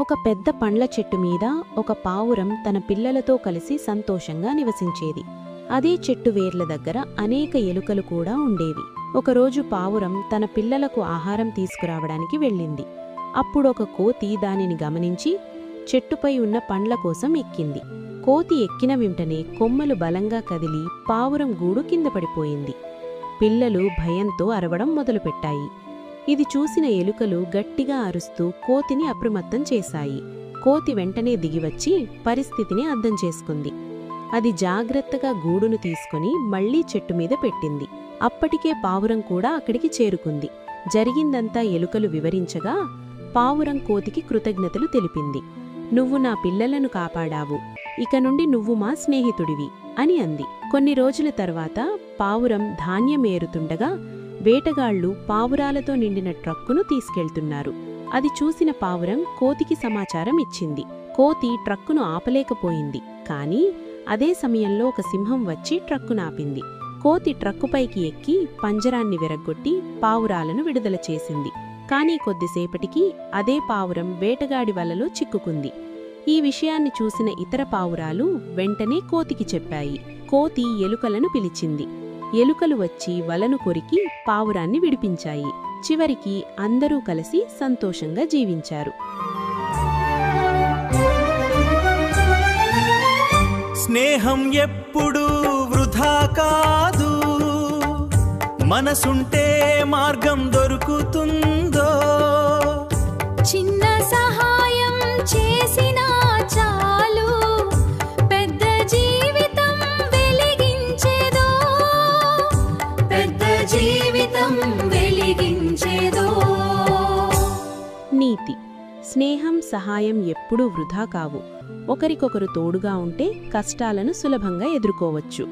ఒక పెద్ద పండ్ల చెట్టు మీద ఒక పావురం తన పిల్లలతో కలిసి సంతోషంగా నివసించేది. అదే చెట్టు వేర్ల దగ్గర అనేక ఎలుకలు కూడా ఉండేవి. ఒకరోజు పావురం తన పిల్లలకు ఆహారం తీసుకురావడానికి వెళ్ళింది. అప్పుడొక కోతి దానిని గమనించి చెట్టుపై ఉన్న పండ్ల కోసం ఎక్కింది. కోతి ఎక్కిన వెంటనే కొమ్మలు బలంగా కదిలి పావురం గూడు కింద పడిపోయింది. పిల్లలు భయంతో అరవడం మొదలుపెట్టాయి. ఇది చూసిన ఎలుకలు గట్టిగా అరుస్తూ కోతిని అప్రమత్తం చేశాయి. కోతి వెంటనే దిగివచ్చి పరిస్థితిని అర్థం చేసుకుంది. అది జాగ్రత్తగా గూడును తీసుకుని మళ్లీ చెట్టు మీద పెట్టింది. అప్పటికే పావురం కూడా అక్కడికి చేరుకుంది. జరిగిందంతా ఎలుకలు వివరించగా పావురం కోతికి కృతజ్ఞతలు తెలిపింది. "నువ్వు నా పిల్లలను కాపాడావు. ఇక నుండి నువ్వు మా స్నేహితుడివి" అని అంది. కొన్ని రోజుల తర్వాత పావురం ధాన్యమేరుతుండగా వేటగాళ్లు పావురాలతో నిండిన ట్రక్కును తీసుకెళ్తున్నారు. అది చూసిన పావురం కోతికి సమాచారం ఇచ్చింది. కోతి ట్రక్కును ఆపలేకపోయింది. కానీ అదే సమయంలో ఒక సింహం వచ్చి ట్రక్కునాపింది. కోతి ట్రక్కుపైకి ఎక్కి పంజరాన్ని విరగ్గొట్టి పావురాలను విడుదల చేసింది. కానీ కొద్దిసేపటికి అదే పావురం వేటగాడి వలలో చిక్కుకుంది. ఈ విషయాన్ని చూసిన ఇతర పావురాలు వెంటనే కోతికి చెప్పాయి. కోతి ఎలుకలను పిలిచింది. ఎలుకలు వచ్చి వలను కొరికి పావురాన్ని విడిపించాయి. చివరికి అందరూ కలిసి సంతోషంగా జీవించారు. స్నేహం ఎప్పుడూ వృధా కాదు, మనసుంటే మార్గం దొరుకుతుందో. చిన్న సహాయం చేసినా చాలు, పెద్ద జీవితం వెలిగించేదో. పెద్ద జీవితం వెలిగించేదో. నీతి: స్నేహం, సహాయం ఎప్పుడూ వృధా కావు. ఒకరికొకరు తోడుగా ఉంటే కష్టాలను సులభంగా ఎదుర్కోవచ్చు.